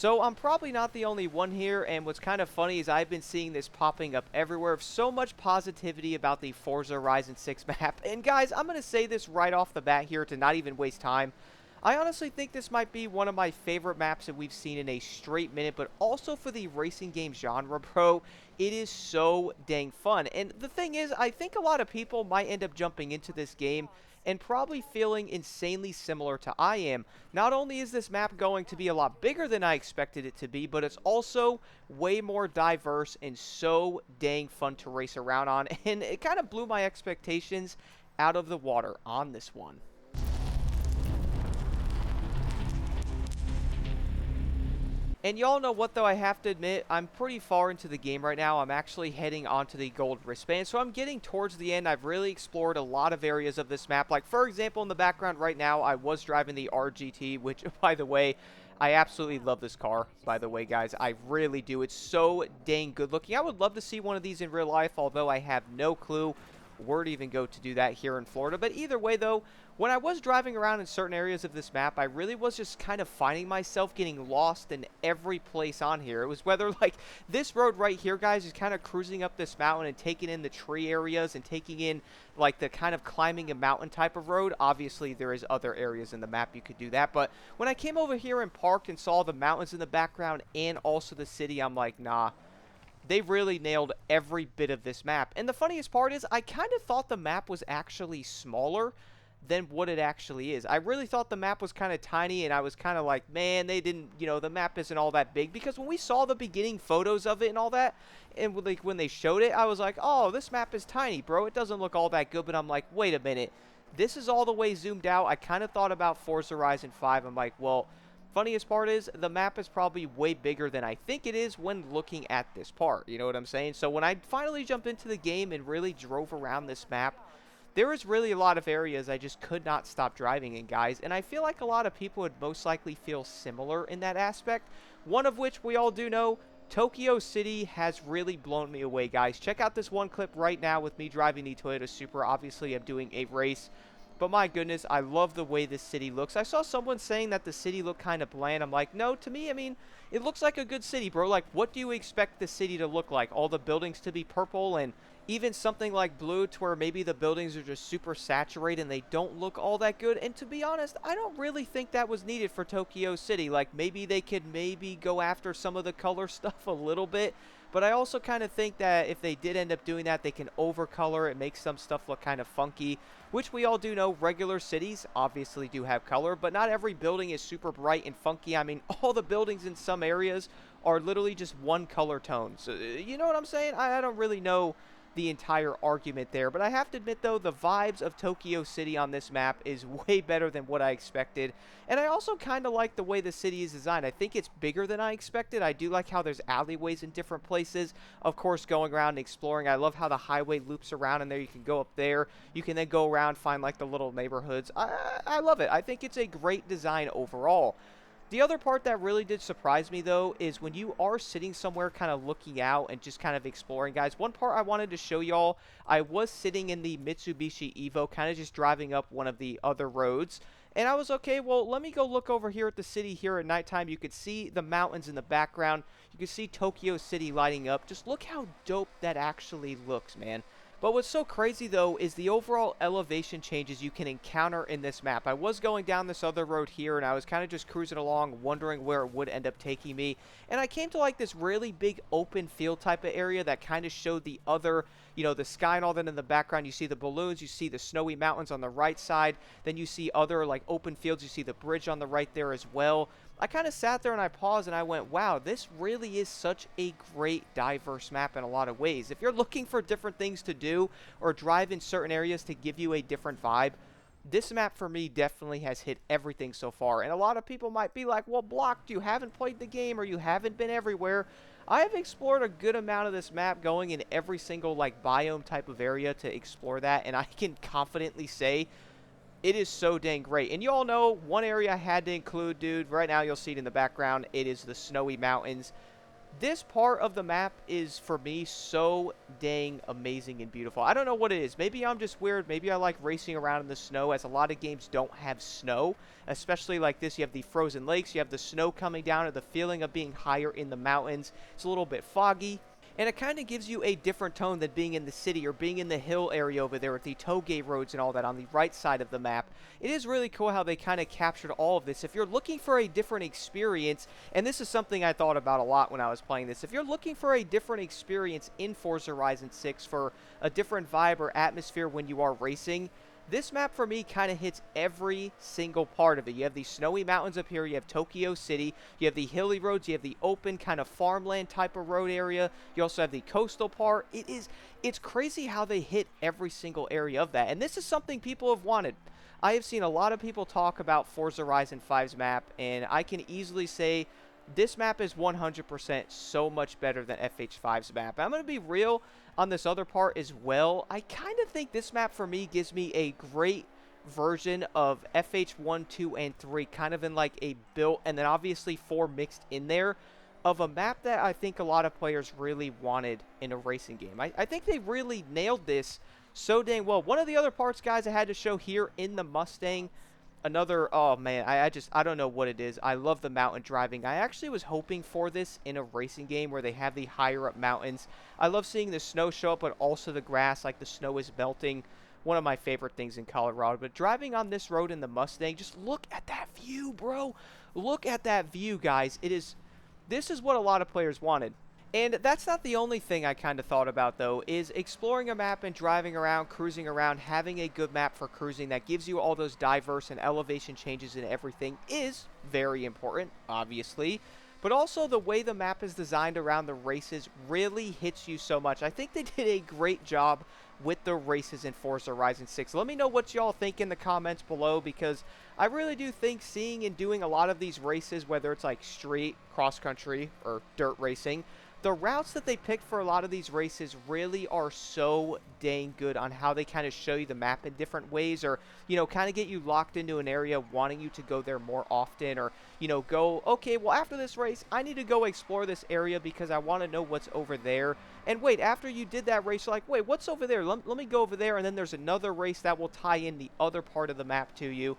So I'm probably not the only one here, and what's kind of funny is I've been seeing this popping up everywhere. So much positivity about the Forza Horizon 6 map. And guys, I'm going to say this right off the bat here to not even waste time. I honestly think this might be one of my favorite maps that we've seen in a straight minute, but also for the racing game genre, bro, it is so dang fun. And the thing is, I think a lot of people might end up jumping into this game and probably feeling insanely similar to I am. Not only is this map going to be a lot bigger than I expected it to be, but it's also way more diverse and so dang fun to race around on, and it kind of blew my expectations out of the water on this one. And y'all know what though, I have to admit, I'm pretty far into the game right now. I'm actually heading onto the gold wristband, so I'm getting towards the end. I've really explored a lot of areas of this map. Like, for example, in the background right now, I was driving the RGT, which, by the way, I absolutely love this car, by the way, guys. I really do. It's so dang good looking. I would love to see one of these in real life, although I have no clue where to even go to do that here in Florida. But either way, though, when I was driving around in certain areas of this map, I really was just kind of finding myself getting lost in every place on here. It was whether, like, this road right here, guys, is kind of cruising up this mountain and taking in the tree areas and taking in, like, the kind of climbing a mountain type of road. Obviously, there is other areas in the map you could do that. But when I came over here and parked and saw the mountains in the background and also the city, I'm like, nah. They really nailed every bit of this map. And the funniest part is, I kind of thought the map was actually smaller than what it actually is. I really thought the map was kind of tiny, and I was kind of like, man, they didn't, the map isn't all that big. Because when we saw the beginning photos of it and all that, and like when they showed it, I was like, oh, this map is tiny, bro. It doesn't look all that good. But I'm like, wait a minute. This is all the way zoomed out. I kind of thought about Forza Horizon 5. I'm like, well, funniest part is the map is probably way bigger than I think it is when looking at this part. You know what I'm saying? So when I finally jumped into the game and really drove around this map, there was really a lot of areas I just could not stop driving in, guys. And I feel like a lot of people would most likely feel similar in that aspect. One of which we all do know, Tokyo City has really blown me away, guys. Check out this one clip right now with me driving the Toyota Supra. Obviously, I'm doing a race. But my goodness, I love the way this city looks. I saw someone saying that the city looked kind of bland. I'm like, no, to me, I mean, it looks like a good city, bro. Like, what do you expect the city to look like? All the buildings to be purple and even something like blue, to where maybe the buildings are just super saturated and they don't look all that good. And to be honest, I don't really think that was needed for Tokyo City. Like, maybe they could maybe go after some of the color stuff a little bit. But I also kind of think that if they did end up doing that, they can overcolor it, make some stuff look kind of funky, which we all do know regular cities obviously do have color, but not every building is super bright and funky. I mean, all the buildings in some areas are literally just one color tone. So, you know what I'm saying? I don't really know the entire argument there. But I have to admit, though, the vibes of Tokyo City on this map is way better than what I expected. And I also kind of like the way the city is designed. I think it's bigger than I expected. I do like how there's alleyways in different places. Of course, going around and exploring. I love how the highway loops around in there. You can go up there. You can then go around, find like the little neighborhoods. I love it. I think it's a great design overall. The other part that really did surprise me, though, is when you are sitting somewhere kind of looking out and just kind of exploring, guys. One part I wanted to show y'all, I was sitting in the Mitsubishi Evo, kind of just driving up one of the other roads. And I was, okay, well, let me go look over here at the city here at nighttime. You could see the mountains in the background. You can see Tokyo City lighting up. Just look how dope that actually looks, man. But what's so crazy, though, is the overall elevation changes you can encounter in this map. I was going down this other road here, and I was kind of just cruising along, wondering where it would end up taking me. And I came to, like, this really big open field type of area that kind of showed the other, the sky and all that in the background. You see the balloons, you see the snowy mountains on the right side. Then you see other, like, open fields. You see the bridge on the right there as well. I kind of sat there and I paused and I went, wow, this really is such a great diverse map in a lot of ways. If you're looking for different things to do or drive in certain areas to give you a different vibe, this map for me definitely has hit everything so far. And a lot of people might be like, well, Blocked, you haven't played the game or you haven't been everywhere. I have explored a good amount of this map, going in every single like biome type of area to explore that, and I can confidently say it is so dang great. And you all know one area I had to include, dude. Right now you'll see it in the background. It is the snowy mountains. This part of the map is, for me, so dang amazing and beautiful. I don't know what it is. Maybe I'm just weird. Maybe I like racing around in the snow, as a lot of games don't have snow. Especially like this, you have the frozen lakes, you have the snow coming down, or the feeling of being higher in the mountains. It's a little bit foggy. And it kind of gives you a different tone than being in the city or being in the hill area over there with the toge roads and all that on the right side of the map. It is really cool how they kind of captured all of this. If you're looking for a different experience, and this is something I thought about a lot when I was playing this, if you're looking for a different experience in Forza Horizon 6 for a different vibe or atmosphere when you are racing, this map for me kind of hits every single part of it. You have these snowy mountains up here, you have Tokyo City, you have the hilly roads, you have the open kind of farmland type of road area, you also have the coastal part. It's crazy how they hit every single area of that, and this is something people have wanted. I have seen a lot of people talk about Forza Horizon 5's map, and I can easily say this map is 100% so much better than FH5's map. I'm going to be real on this other part as well. I kind of think this map for me gives me a great version of FH1, 2, and 3, kind of in like a built, and then obviously 4 mixed in there, of a map that I think a lot of players really wanted in a racing game. I think they really nailed this so dang well. One of the other parts, guys, I had to show here in the Mustang, another, oh man, I don't know what it is. I love the mountain driving. I actually was hoping for this in a racing game where they have the higher up mountains. I love seeing the snow show up, but also the grass, like the snow is melting. One of my favorite things in Colorado. But driving on this road in the Mustang, just look at that view, bro. Look at that view, guys. This is what a lot of players wanted. And that's not the only thing I kind of thought about, though, is exploring a map and driving around, cruising around, having a good map for cruising that gives you all those diverse and elevation changes and everything is very important, obviously. But also the way the map is designed around the races really hits you so much. I think they did a great job with the races in Forza Horizon 6. Let me know what y'all think in the comments below, because I really do think seeing and doing a lot of these races, whether it's like street, cross-country, or dirt racing, the routes that they picked for a lot of these races really are so dang good on how they kind of show you the map in different ways, or, you know, kind of get you locked into an area wanting you to go there more often, or, you know, go, okay, well, after this race, I need to go explore this area because I want to know what's over there. And wait, after you did that race, you're like, wait, what's over there? Let me go over there, and then there's another race that will tie in the other part of the map to you.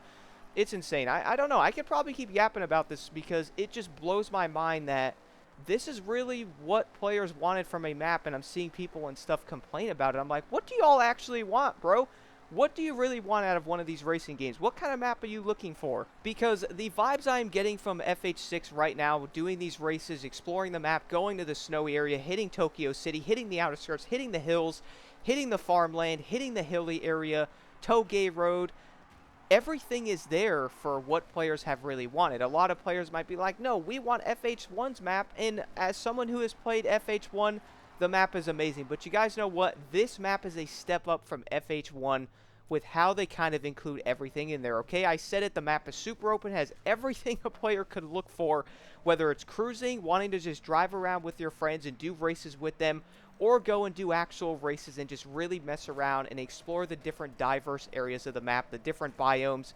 It's insane. I don't know. I could probably keep yapping about this because it just blows my mind that this is really what players wanted from a map, and I'm seeing people and stuff complain about it. I'm like, what do y'all actually want, bro? What do you really want out of one of these racing games? What kind of map are you looking for? Because the vibes I'm getting from FH6 right now, doing these races, exploring the map, going to the snowy area, hitting Tokyo City, hitting the outer skirts, hitting the hills, hitting the farmland, hitting the hilly area, Toge Road, everything is there for what players have really wanted. A lot of players might be like, no, we want FH1's map, and as someone who has played FH1, the map is amazing. But you guys know what? This map is a step up from FH1 with how they kind of include everything in there, okay? I said it, the map is super open, has everything a player could look for, whether it's cruising, wanting to just drive around with your friends and do races with them, or go and do actual races and just really mess around and explore the different diverse areas of the map, the different biomes.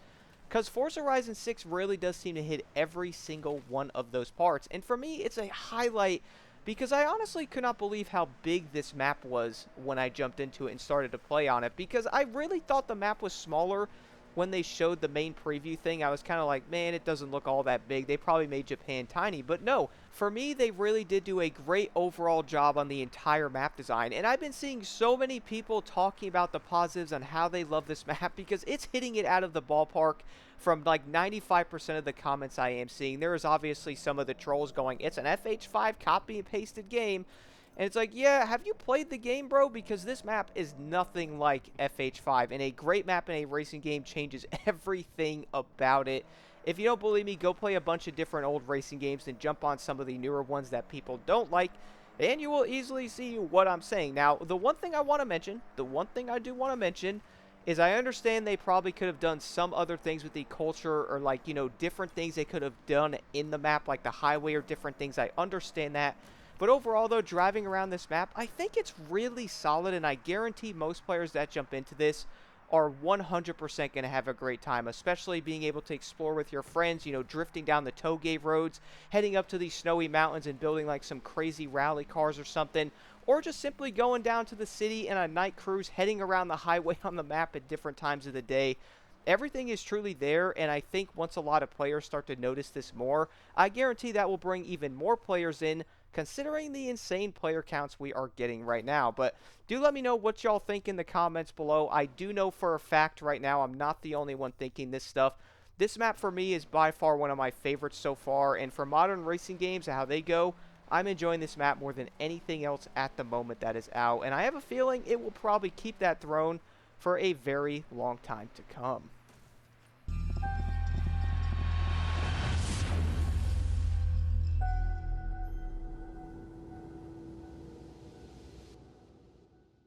Because Forza Horizon 6 really does seem to hit every single one of those parts. And for me, it's a highlight because I honestly could not believe how big this map was when I jumped into it and started to play on it. Because I really thought the map was smaller when they showed the main preview thing. I was kind of like, man, it doesn't look all that big. They probably made Japan tiny. But no, for me, they really did do a great overall job on the entire map design. And I've been seeing so many people talking about the positives on how they love this map because it's hitting it out of the ballpark from like 95% of the comments I am seeing. There is obviously some of the trolls going, it's an FH5 copy and pasted game. And it's like, yeah, have you played the game, bro? Because this map is nothing like FH5. And a great map in a racing game changes everything about it. If you don't believe me, go play a bunch of different old racing games and jump on some of the newer ones that people don't like. And you will easily see what I'm saying. Now, the one thing I want to mention, is I understand they probably could have done some other things with the culture or like, you know, different things they could have done in the map, like the highway or different things. I understand that. But overall, though, driving around this map, I think it's really solid, and I guarantee most players that jump into this are 100% going to have a great time, especially being able to explore with your friends, you know, drifting down the tollgate roads, heading up to these snowy mountains and building like some crazy rally cars or something, or just simply going down to the city in a night cruise, heading around the highway on the map at different times of the day. Everything is truly there, and I think once a lot of players start to notice this more, I guarantee that will bring even more players in, considering the insane player counts we are getting right now. But do let me know what y'all think in the comments below. I do know for a fact right now I'm not the only one thinking this stuff. This map for me is by far one of my favorites so far, and for modern racing games and how they go, I'm enjoying this map more than anything else at the moment that is out, and I have a feeling it will probably keep that throne for a very long time to come.